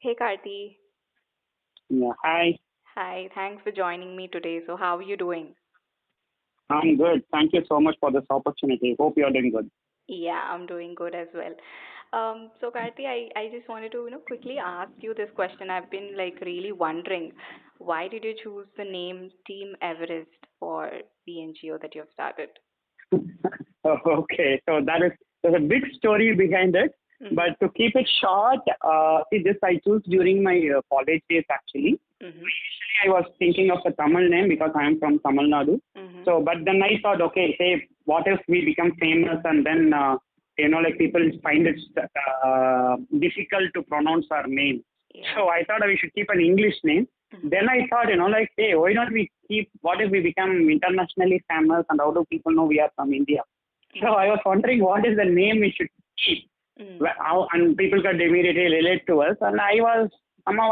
Hey Karthee. Yeah, hi. Hi, thanks for joining me today. So, how are you doing? I'm good. Thank you so much for this opportunity. Hope you're doing good. Yeah, I'm doing good as well. So Karthee, I just wanted to, quickly ask you this question. I've been like really wondering, why did you choose the name Team Everest for the NGO that you've started? Oh, okay, so there's a big story behind it. Mm-hmm. But to keep it short, see, this I chose during my college days actually. Mm-hmm. Initially, I was thinking of a Tamil name because I am from Tamil Nadu. Mm-hmm. So, but then I thought, okay, hey, what if we become famous and then, like people find it difficult to pronounce our name. Yeah. So I thought we should keep an English name. Mm-hmm. Then I thought, like, hey, why don't we what if we become internationally famous and how do people know we are from India? So I was wondering what is the name we should keep. Mm-hmm. And people could immediately relate to us. And I was somehow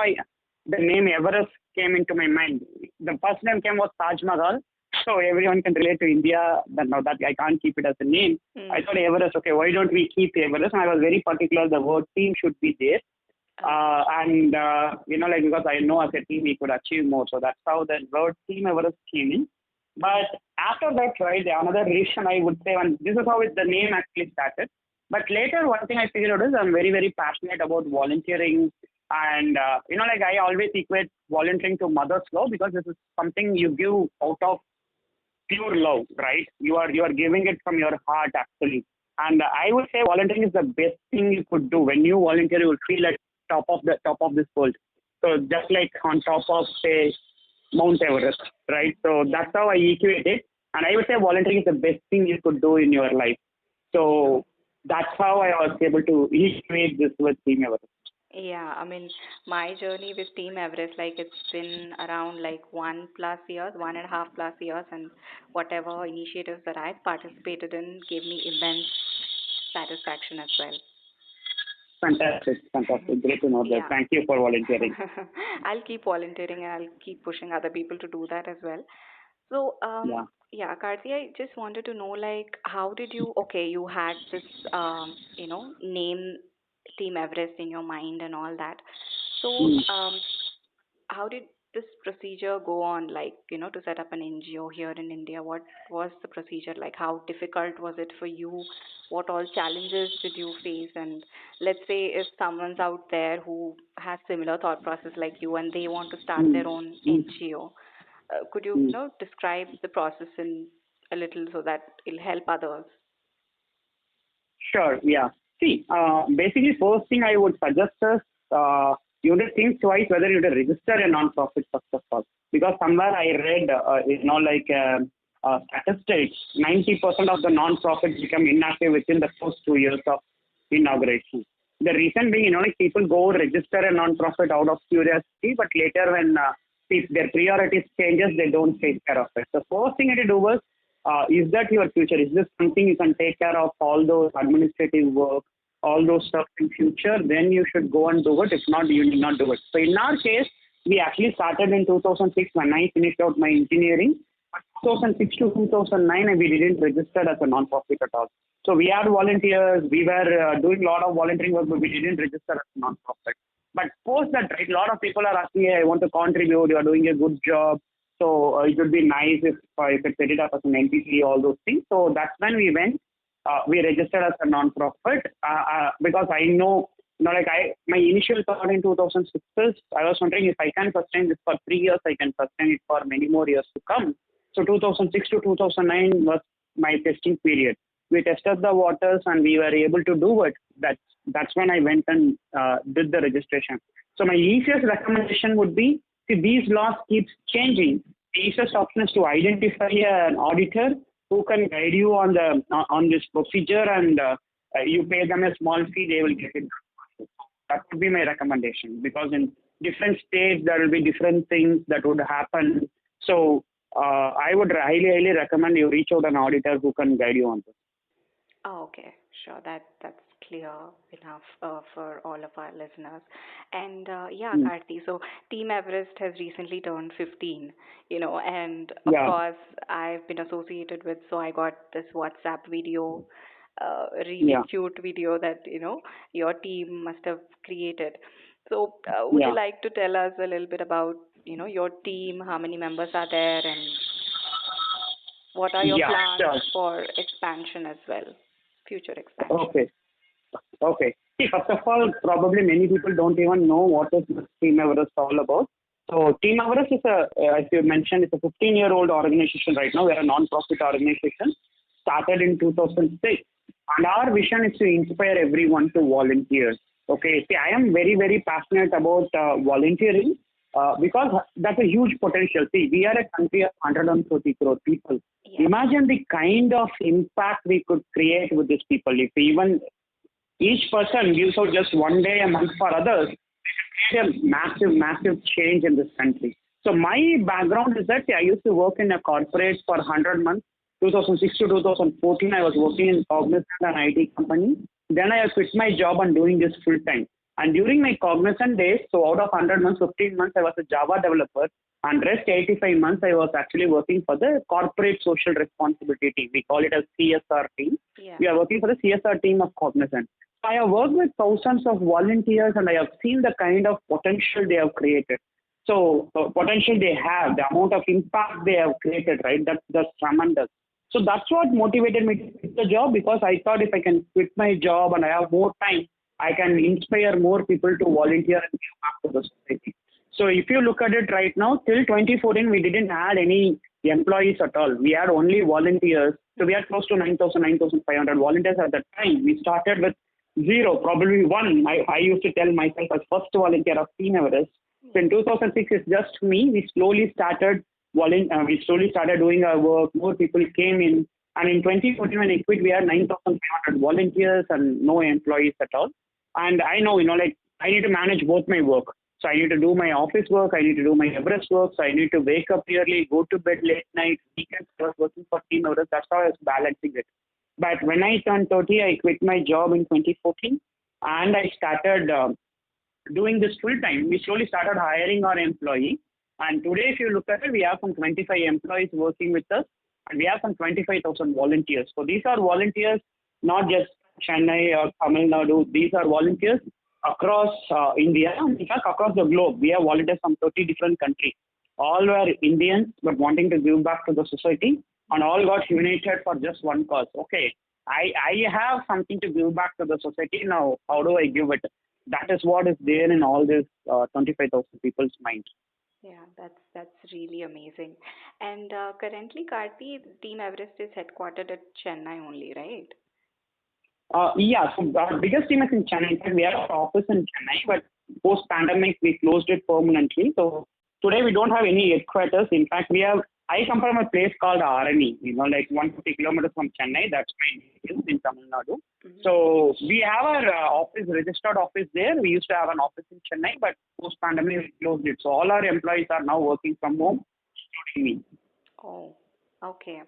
the name Everest came into my mind. The first name came was Taj Mahal, so everyone can relate to India. But now that I can't keep it as a name, I Mm. thought Everest. Okay, why don't we keep Everest? And I was very particular. The word team should be there. Okay. Like because I know as a team we could achieve more. So that's how the word Team Everest came in. Mm-hmm. But after that, right, another reason I would say, and this is how the name actually started. But later, one thing I figured out is I'm very, very passionate about volunteering. And, like I always equate volunteering to mother's love because this is something you give out of pure love, right? You are giving it from your heart actually. And I would say volunteering is the best thing you could do. When you volunteer, you will feel at top of this world. So just like on top of say Mount Everest, right? So Yeah. that's how I equate it. And I would say volunteering is the best thing you could do in your life. True. So that's how I was able to equate this with Team Everest. Yeah, I mean, my journey with Team Everest, like it's been around like 1+ years, 1.5+ years, and whatever initiatives that I've participated in gave me immense satisfaction as well. Fantastic, fantastic. Great to know that. Yeah. Thank you for volunteering. I'll keep volunteering and I'll keep pushing other people to do that as well. So, Yeah. yeah, Karthi, I just wanted to know, like, how did you, okay, you had this, name Team Everest in your mind and all that. So, Mm. how did this procedure go on, like, to set up an NGO here in India? What was the procedure like? How difficult was it for you? What all challenges did you face? And let's say if someone's out there who has similar thought process like you and they want to start Mm. their own Mm. NGO, could you, Mm. describe the process in a little so that it'll help others? Sure. Yeah. See, basically, first thing I would suggest is you would think twice whether you would register a non-profit first of all, because somewhere I read, statistics, 90% of the non-profits become inactive within the first 2 years of inauguration. The reason being, like people go register a non-profit out of curiosity, but later when if their priorities changes, they don't take care of it. The first thing to do was is that your future? Is this something you can take care of all those administrative work, all those stuff in future? Then you should go and do it. If not, you need not do it. So in our case, we actually started in 2006 when I finished out my engineering. 2006 to 2009, we didn't register as a non-profit at all. So we had volunteers. We were doing a lot of volunteering work, but we didn't register as a non-profit. But post that, right, a lot of people are asking, hey, I want to contribute. You are doing a good job. So it would be nice if it set it up as an entity, all those things. So that's when we went. We registered as a non-profit because I know, like my initial thought in 2006 is I was wondering if I can sustain this for 3 years, I can sustain it for many more years to come. So 2006 to 2009 was my testing period. We tested the waters and we were able to do it. That's when I went and did the registration. So my easiest recommendation would be, see, these laws keeps changing. The easiest option is to identify an auditor who can guide you on this procedure, and you pay them a small fee, they will get it. That would be my recommendation because in different states there will be different things that would happen. So I would highly, highly recommend you reach out an auditor who can guide you on this. Oh, okay, sure. That's clear enough for all of our listeners. And yeah, Mm. Karti, so Team Everest has recently turned 15, and of Yeah, course I've been associated with, so I got this WhatsApp video, really yeah. cute video that, your team must have created. So, would you Yeah. like to tell us a little bit about, your team, how many members are there, and what are your Yeah, plans sure. for expansion as well, future expansion? Okay. Okay. See, first of all, probably many people don't even know what is Team Everest all about. So Team Everest is as you mentioned, it's a 15-year-old organization right now. We're a non-profit organization, started in 2006. And our vision is to inspire everyone to volunteer. Okay. See, I am very, very passionate about volunteering because that's a huge potential. See, we are a country of 130 crore people. Yeah. Imagine the kind of impact we could create with these people. If we even each person gives out just one day a month for others, create a massive, massive change in this country. So my background is that I used to work in a corporate for 100 months. 2006 to 2014, I was working in Cognizant, an IT company. Then I quit my job and doing this full time. And during my Cognizant days, so out of 100 months, 15 months, I was a Java developer. And rest 85 months, I was actually working for the corporate social responsibility team. We call it a CSR team. Yeah. We are working for the CSR team of Cognizant. I have worked with thousands of volunteers and I have seen the kind of potential they have created. So, potential they have, the amount of impact they have created, right? That's tremendous. So that's what motivated me to quit the job because I thought if I can quit my job and I have more time, I can inspire more people to volunteer and give back to the society. So if you look at it right now, till 2014, we didn't add any employees at all. We had only volunteers. So we had close to 9,000, 9,500 volunteers at that time. We started with zero, probably one. I used to tell myself as first volunteer of Team Everest. So in 2006, it's just me. We slowly started doing our work. More people came in. And in 2014, when I quit, we had 9,500 volunteers and no employees at all. And I know, like I need to manage both my work. So I need to do my office work. I need to do my Everest work. So I need to wake up early, go to bed late night, weekends. I was working for Team Everest. That's how I was balancing it. But when I turned 30, I quit my job in 2014 and I started doing this full time. We slowly started hiring our employee. And today, if you look at it, we have some 25 employees working with us and we have some 25,000 volunteers. So these are volunteers, not just Chennai or Tamil Nadu. These are volunteers across India, in fact, across the globe. We have volunteers from 30 different countries. All were Indians, but wanting to give back to the society, and all got united for just one cause. Okay, I have something to give back to the society now. How do I give it? That is what is there in all this 25,000 people's mind. Yeah, that's really amazing. And currently, Karthi, Team Everest is headquartered at Chennai only, right? Yeah, so our biggest team is in Chennai. In fact, we have an office in Chennai, but post pandemic we closed it permanently. So today we don't have any headquarters. In fact, I come from a place called Arani, like 150 kilometers from Chennai. That's my native in Tamil Nadu. Mm-hmm. So we have our office, registered office there. We used to have an office in Chennai, but post pandemic we closed it. So all our employees are now working from home, including me. Oh, okay.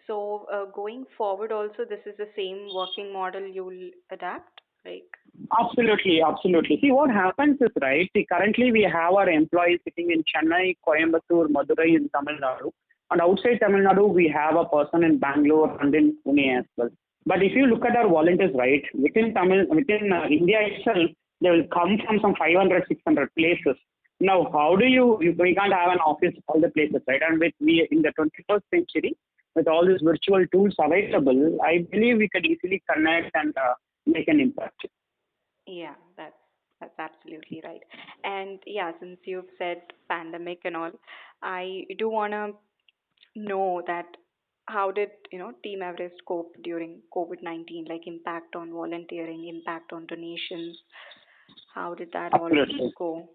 So, going forward also, this is the same working model you'll adapt, like? Absolutely, absolutely. See, what happens is, right, see, currently we have our employees sitting in Chennai, Coimbatore, Madurai in Tamil Nadu. And outside Tamil Nadu, we have a person in Bangalore and in Pune as well. But if you look at our volunteers, right, within India itself, they will come from some 500, 600 places. Now, how do we can't have an office all the places, right? And we in the 21st century, with all these virtual tools available, I believe we could easily connect and make an impact. Yeah, that's absolutely right. And yeah, since you've said pandemic and all, I do wanna know that how did, Team Everest cope during COVID-19, like impact on volunteering, impact on donations? How did that all Absolutely. go?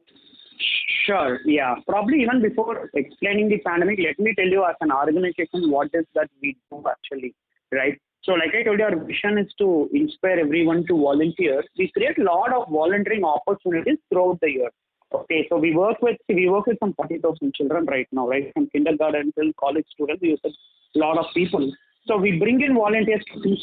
Sure. Yeah. Probably even before explaining the pandemic, let me tell you as an organization what is that we do actually, right? So like I told you, our vision is to inspire everyone to volunteer. We create a lot of volunteering opportunities throughout the year. Okay, so we work with some 40,000 children right now, right? From kindergarten till college students, we use a lot of people. So we bring in volunteers to teach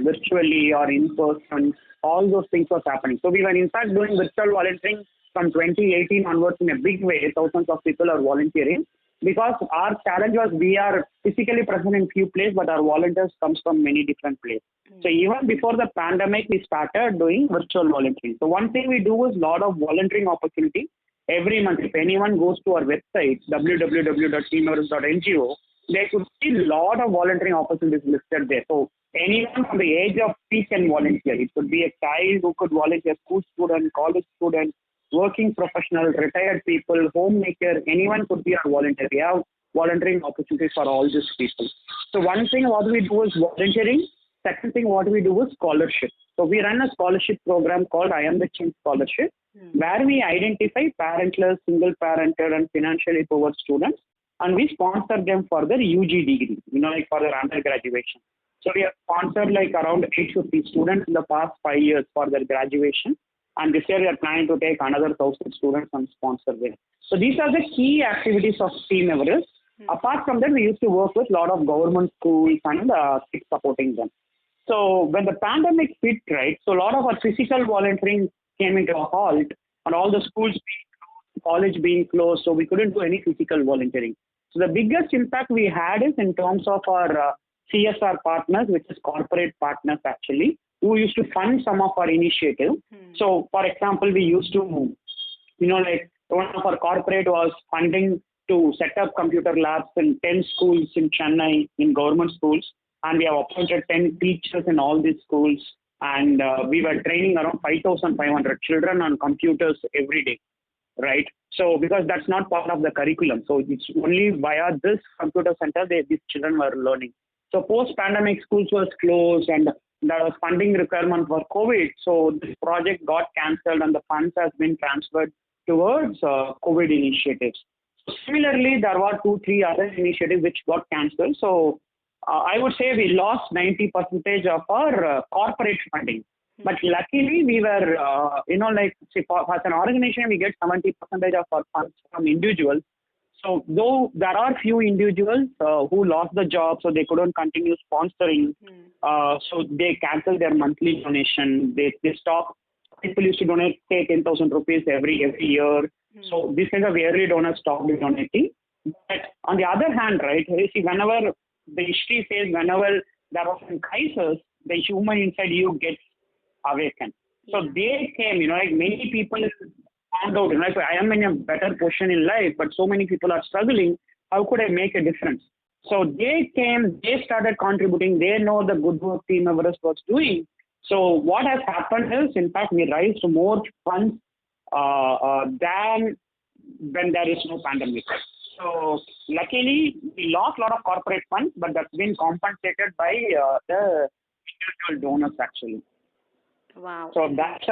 virtually or in person. All those things was happening. So we were in fact doing virtual volunteering from 2018 onwards in a big way. Thousands of people are volunteering. because our challenge was we are physically present in few places, but our volunteers comes from many different places. So Mm. even before the pandemic, we started doing virtual volunteering. So one thing we do is a lot of volunteering opportunity every month. If anyone goes to our website www.teameverest.ngo, they could see a lot of volunteering opportunities listed there. So anyone from the age of 3 can volunteer. It could be a child who could volunteer, school student, college student, working professional, retired people, homemaker, anyone could be our volunteer. We have volunteering opportunities for all these people. So one thing what we do is volunteering. Second thing what we do is scholarship. So we run a scholarship program called I Am the Change Scholarship, Mm. where we identify parentless, single parented and financially poor students, and we sponsor them for their UG degree, like for their undergraduation. So we have sponsored like around 850 students in the past 5 years for their graduation. And this year we are planning to take another 1,000 students and sponsor them. So these are the key activities of Team Everest. Mm. Apart from that, we used to work with a lot of government schools and kids supporting them. So when the pandemic hit, right, so a lot of our physical volunteering came into a halt, and all the schools being closed, college being closed, so we couldn't do any physical volunteering. So the biggest impact we had is in terms of our CSR partners, which is corporate partners actually, who used to fund some of our initiative. Mm. So for example, we used to, like one of our corporate was funding to set up computer labs in 10 schools in Chennai, in government schools, and we have appointed 10 teachers in all these schools, and we were training around 5,500 children on computers every day, right? So because that's not part of the curriculum, so it's only via this computer center these children were learning. So post-pandemic schools was closed and there was funding requirement for COVID. So this project got cancelled and the funds has been transferred towards COVID initiatives. Similarly, there were two, three other initiatives which got cancelled. So I would say we lost 90% of our corporate funding. But Mm. luckily, we were, like, see, as an organization, we get 70% of our funds from individuals. So, though there are few individuals who lost the job, so they couldn't continue sponsoring, Mm. so they canceled their monthly donation. They stopped. People used to donate, say, 10,000 rupees every year. Mm. So, this kind of yearly donors stopped donating. But on the other hand, right, you see, whenever the history says, whenever there was a crisis, the human inside you gets awakened. So Yeah. they came, like many people found out, like I am in a better position in life, but so many people are struggling. How could I make a difference? So they came, they started contributing. They know the good work Team Everest was doing. So what has happened is, in fact, we raised more funds than when there is no pandemic. So luckily, we lost a lot of corporate funds, but that's been compensated by the individual donors actually. Wow. So Indeed. that's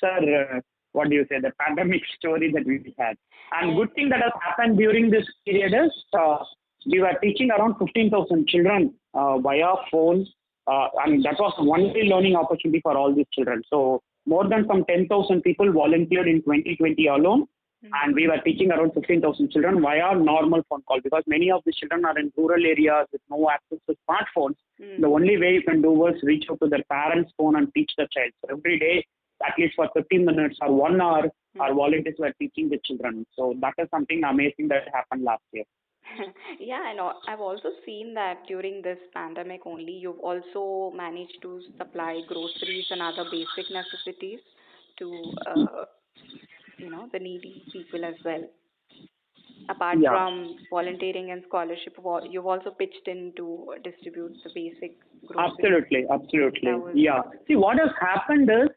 our what do you say, the pandemic story that we had. And And good thing that has happened during this period is we were teaching around 15,000 children via phone. And that was only learning opportunity for all these children. So more than some 10,000 people volunteered in 2020 alone. mm. And we were teaching around 15,000 children via normal phone call, because many of the children are in rural areas with no access to smartphones. The Mm. only way you can do was reach out to their parents' phone and teach the child. So every day, at least for 15 minutes or 1 hour, our Mm. volunteers were teaching the children. So that is something amazing that happened last year. Yeah, and I've also seen that during this pandemic only, you've also managed to supply groceries and other basic necessities to, the needy people as well. Apart Yeah. from volunteering and scholarship, you've also pitched in to distribute the basic groceries. Absolutely, That absolutely. was, Yeah. See, what has happened is,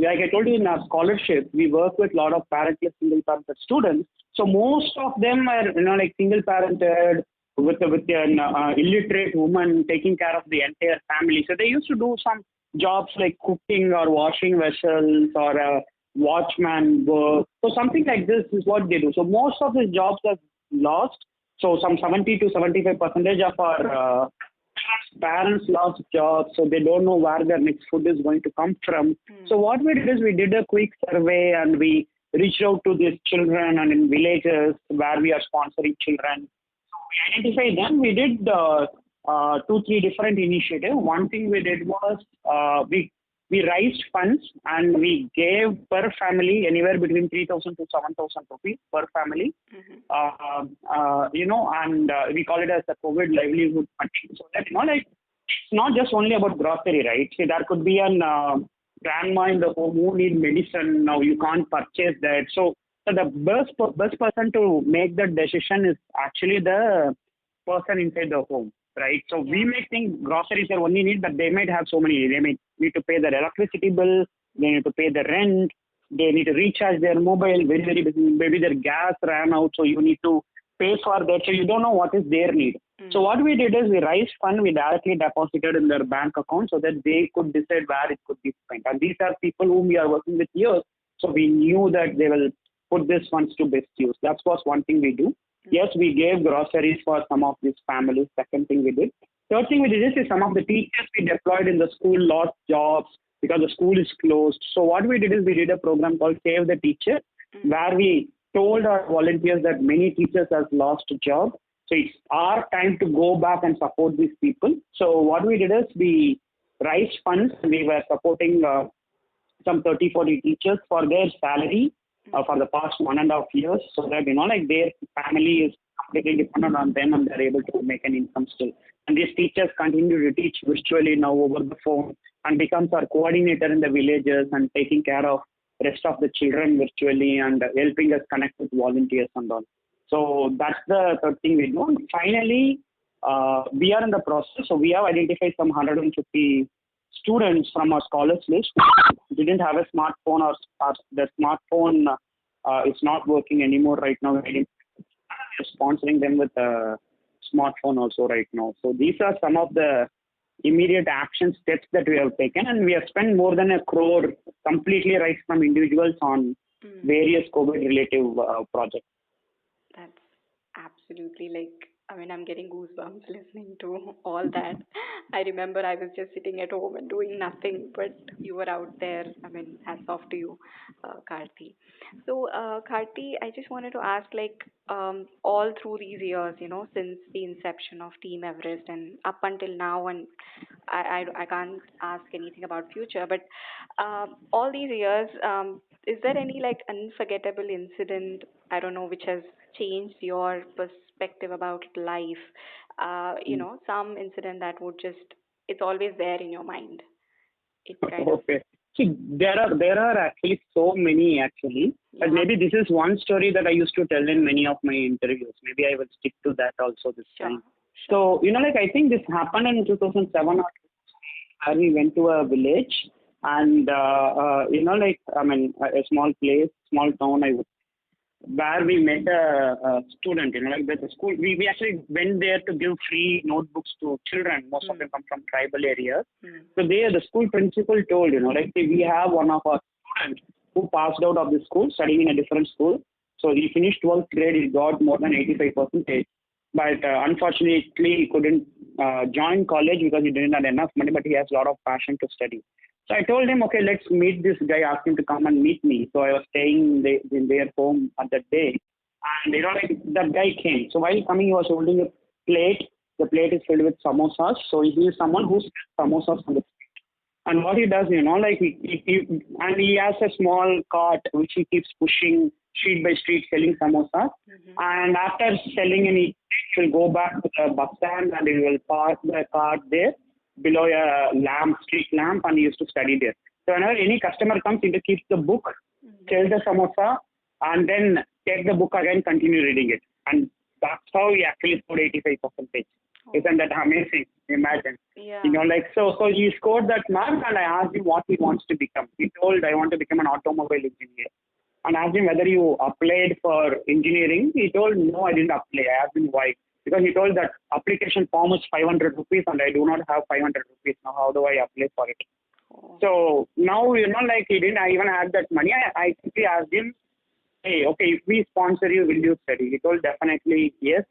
like I told you in our scholarship, we work with a lot of parentless single parented students. So most of them are, like single parented with an illiterate woman taking care of the entire family. So they used to do some jobs like cooking or washing vessels or watchman work. So something like this is what they do. So most of these jobs are lost. So some 70 to 75 percentage of our parents lost jobs, so they don't know where their next food is going to come from. mm, So what we did is we did a quick survey and we reached out to these children and in villages where we are sponsoring children. We identified them. We did two, three different initiatives. One thing we did was we we raised funds and we gave per family anywhere between 3,000 to 7,000 rupees per family. Mhm. And we call it as a COVID livelihood funding. So that, like, it's not just only about grocery, right? See, there could be an grandma in the home who need medicine. Now you can't purchase that. So the best person to make that decision is actually the person inside the home, right? So we Yeah. may think groceries are only need, but they might have so many. They may need to pay their electricity bill, they need to pay the rent, they need to recharge their mobile, very, very busy. Maybe their gas ran out, so you need to pay for that. So you don't know what is their need. So Mm. what we did is we raised fund, we directly deposited in their bank account so that they could decide where it could be spent. And these are people whom we are working with years. So we knew that they will put these funds to best use. That was one thing we do. Mm. Yes, we gave groceries for some of these families. Second thing we did. Third thing we did is some of the teachers we deployed in the school lost jobs because the school is closed. So what we did is we did a program called Save the Teacher, Mm. where we told our volunteers that many teachers have lost a job. So it's our time to go back and support these people. So what we did is we raised funds. We were supporting some 30, 40 teachers for their salary Mm. for the past 1.5 years, so that, like, their family is completely dependent on them and they're able to make an income still. And these teachers continue to teach virtually now over the phone and becomes our coordinator in the villages and taking care of rest of the children virtually and helping us connect with volunteers and all. So that's the third thing we do. And finally, we are in the process. So we have identified some 150 students from our scholars list who didn't have a smartphone, or the smartphone is not working anymore right now. We're sponsoring them with a smartphone also right now. So these are some of the immediate action steps that we have taken, and we have spent more than 1 crore completely right from individuals on Mm. various COVID relative projects. That's absolutely like, I mean, I'm getting goosebumps listening to all that. I remember I was just sitting at home and doing nothing, but you were out there. I mean, hats off to you, Karthi. So, Karthi, I just wanted to ask, like, all through these years, since the inception of Team Everest and up until now, and I can't ask anything about future, but all these years, is there any like unforgettable incident, I don't know, which has changed your perspective about life? Some incident that would just, it's always there in your mind. It kind of, Okay. See, there are actually so many actually, but yeah, maybe this is one story that I used to tell in many of my interviews. Maybe I will stick to that also this sure, time. sure. So, like, I think this happened in 2007 or where we went to a village and, like, I mean, a small place, small town, I would, where we met a student, like the school. We actually went there to give free notebooks to children. Most of Hmm. them come from tribal areas. Hmm. So the school principal told, like, we have one of our students who passed out of the school, studying in a different school. So he finished 12th grade, he got more than 85 percentage. But unfortunately, he couldn't join college because he didn't have enough money, but he has a lot of passion to study. So I told him, okay, let's meet this guy, ask him to come and meet me. So I was staying in their home at that day. And, like, that guy came. So while coming, he was holding a plate. The plate is filled with samosas. So he is someone who sells samosas on the street. And what he does, like, and he has a small cart which he keeps pushing street by street selling samosas. Mm-hmm. And after selling any, he will go back to the bus stand and he will park the cart there below a street lamp, and he used to study there. So whenever any customer comes, he just keeps the book, Mm-hmm. sell the samosa, and then take the book again, continue reading it. And that's how he actually scored 85 percentage. Oh, Isn't that amazing? Imagine. yeah. Like, so he scored that mark, and I asked him what he wants to become. He told, I want to become an automobile engineer. And asked him whether you applied for engineering. He told, no, I didn't apply. I asked him why. Because he told that application form is 500 rupees and I do not have 500 rupees. Now, how do I apply for it? Oh. So now, like, he didn't even have that money. I quickly asked him, hey, okay, if we sponsor you, will you study? He told definitely yes.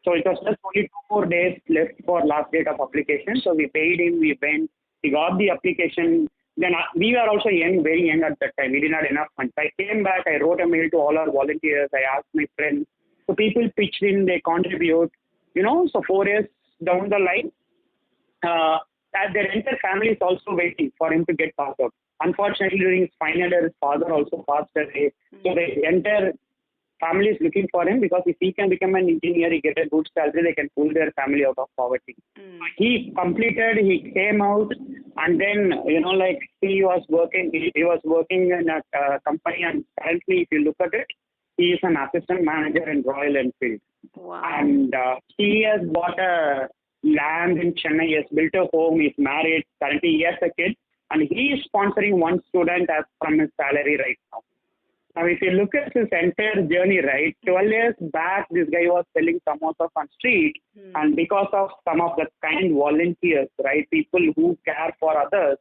So it was just only 2 more days left for last date of application. So we paid him, we went, he got the application. Then we were also young, very young at that time. We didn't have enough funds. I came back, I wrote a mail to all our volunteers. I asked my friends. So people pitched in, they contribute. So 4 years down the line, their entire family is also waiting for him to get passed out. Unfortunately, during his final year, his father also passed away. So Mm. the entire family is looking for him because if he can become an engineer, he get a good salary, they can pull their family out of poverty. Mm. He completed, he came out, and then like he was working in a company, and currently, if you look at it, he is an assistant manager in Royal Enfield, Wow. and he has bought a land in Chennai. He has built a home. He's married. Currently, he has a kid, and he is sponsoring one student as from his salary right now. Now, if you look at his entire journey, right, Mm. 12 years back, this guy was selling samosas on street, Mm. and because of some of the kind volunteers, right, people who care for others,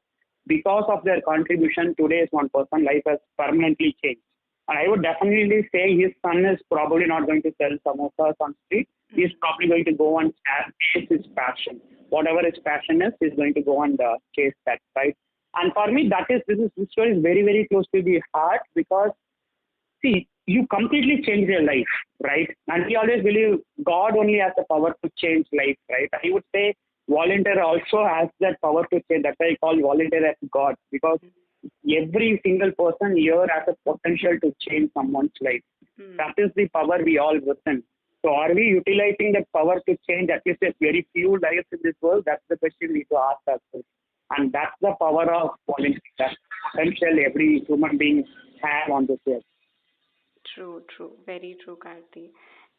because of their contribution, today's one person life has permanently changed. And I would definitely say his son is probably not going to sell samosas on street. He's Mm. probably going to go and chase his passion. Whatever his passion is, he's going to go and chase that, right? And for me, this story is very, very close to the heart because see, you completely change your life, right? And we always believe God only has the power to change life, right? I would say volunteer also has that power to change. That's why I call volunteer as God because every single person here has a potential to change someone's life. Mm. That is the power we all within. So are we utilizing that power to change at least a very few lives in this world? That's the question we need to ask ourselves. And that's the power of volunteering. That's the potential every human being have on this earth. True, true, very true, Karthi.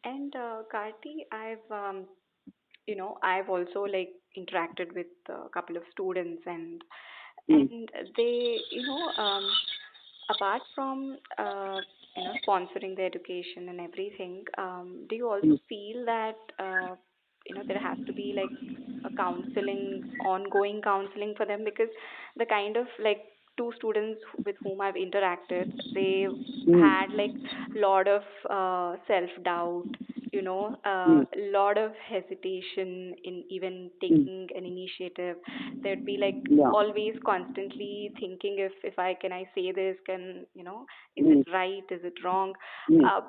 And Karthi, I've also like interacted with a couple of students, Mm, and they, apart from sponsoring the education and everything, do you also mm, feel that there has to be like a counseling, ongoing counseling for them? Because the kind of like two students with whom I've interacted, they mm, had like lot of self doubt, mm, lot of hesitation in even mm. taking an initiative. They'd be like Yeah. always constantly thinking, if I can I say this, can is it Mm, right, is it wrong? mm, uh,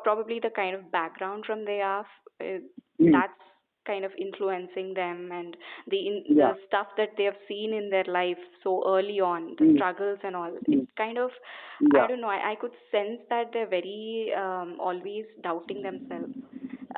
Probably the kind of background from they are, mm, that's kind of influencing them, and the yeah. stuff that they have seen in their life so early on, the Mm, struggles and all, mm, it's kind of, I yeah. don't know, I could sense that they're very always doubting themselves.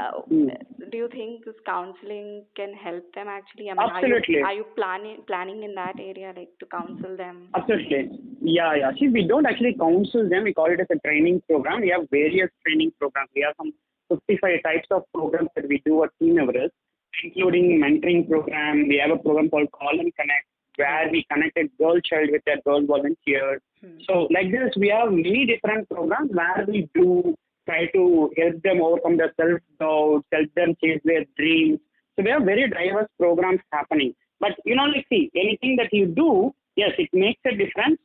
uh, Mm. do you think this counseling can help them actually? I mean, Absolutely. are you planning in that area, like to counsel them? Absolutely. Yeah, yeah. See, we don't actually counsel them. We call it as a training program. We have various training programs. We have some 55 types of programs that we do at Team Everest, including mentoring program. We have a program called Call and Connect, where Oh. we connect a girl child with a girl volunteer. Hmm. So like this, we have many different programs where we do try to help them overcome their self-doubt, help them chase their dreams. So we have very diverse programs happening. But like see, anything that you do, yes, it makes a difference.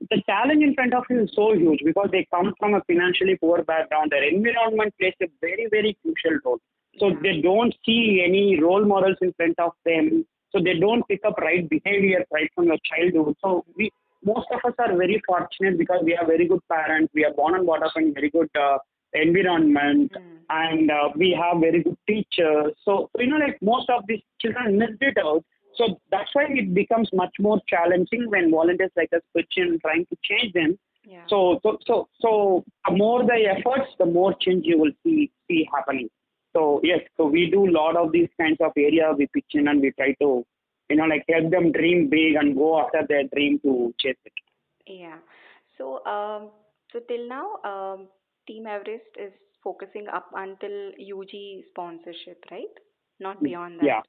The challenge in front of you is so huge because they come from a financially poor background. Their environment plays a very, very crucial role. So Yeah. they don't see any role models in front of them. So they don't pick up right behavior right from your childhood. So we most of us are very fortunate because we have very good parents. We are born and brought up in very good environment, Hmm. and we have very good teachers. So like most of these children missed it out. So that's why it becomes much more challenging when volunteers like us pitch in trying to change them. Yeah. So the more the efforts, the more change you will see happening. So yes, so we do a lot of these kinds of area. We pitch in and we try to, like help them dream big and go after their dream to chase it. Yeah. So, till now, Team Everest is focusing up until UG sponsorship, right? Not beyond that. Yeah.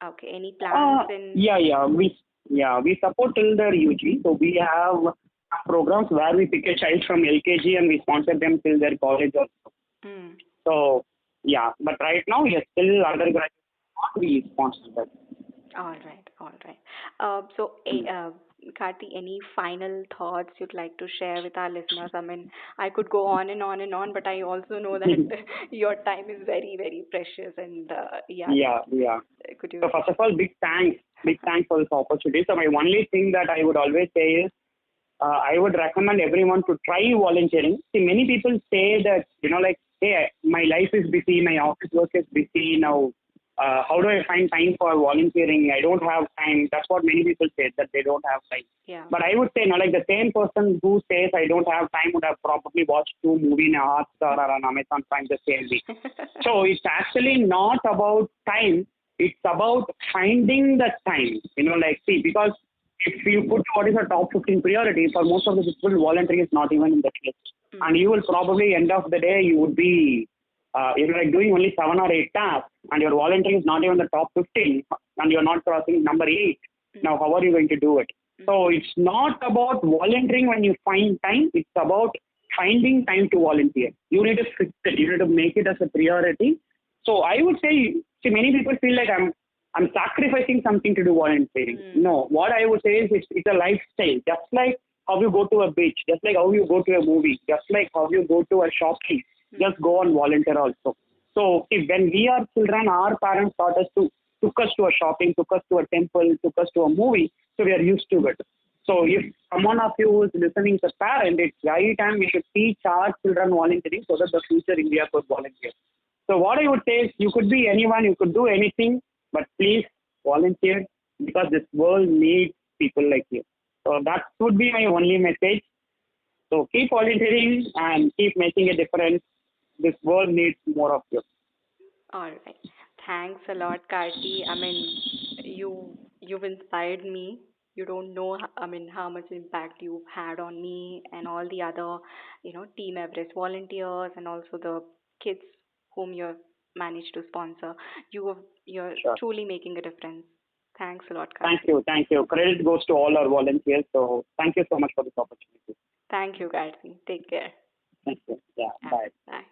Okay. Any plans in? We support till the UG. So we have programs where we pick a child from LKG and we sponsor them till their college also. Mm. So yeah, but right now yes, still undergraduate we sponsor that. All right. All right. Karthi, any final thoughts you'd like to share with our listeners? I mean, I could go on and on and on, but I also know that your time is very, very precious. And yeah, Yeah, yeah. could you? So first of all, big thanks for this opportunity. So my only thing that I would always say is I would recommend everyone to try volunteering. See, many people say that, like, hey, my life is busy, my office work is busy now. how do I find time for volunteering? I don't have time. That's what many people say, that they don't have time. Yeah. But I would say, like the same person who says I don't have time would have probably watched two movies in a Hotstar or on Amazon Prime the same week. So it's actually not about time. It's about finding the time. Like, see, because if you put what is a top 15 priority, for most of the people, volunteering is not even in that list. Mm. And you will probably, end of the day, you would be, like doing only 7 or 8 tasks, and your volunteering is not even the top 15, and you're not crossing number 8. Mm. Now, how are you going to do it? So it's not about volunteering when you find time. It's about finding time to volunteer. You need to fix it. You need to make it as a priority. So I would say, see, many people feel like I'm sacrificing something to do volunteering. Mm. No, what I would say is it's a lifestyle. Just like how you go to a beach, just like how you go to a movie, just like how you go to a shopping, just go and volunteer also. So if when we are children, our parents taught us took us to a shopping, took us to a temple, took us to a movie, so we are used to it. So if someone of you is listening as a parent, it's right time we should teach our children volunteering so that the future India could volunteer. So what I would say is you could be anyone, you could do anything, but please volunteer because this world needs people like you. So that would be my only message. So keep volunteering and keep making a difference. This world needs more of you. All right. Thanks a lot, Karti. I mean, you've inspired me. You don't know, I mean, how much impact you've had on me and all the other, Team Everest volunteers and also the kids whom you have managed to sponsor. You're Sure. truly making a difference. Thanks a lot, Thank Karti. you. Thank you. Credit goes to all our volunteers. So thank you so much for this opportunity. Thank you, Karti. Take care. Thank you. Yeah. Yeah, Bye. bye.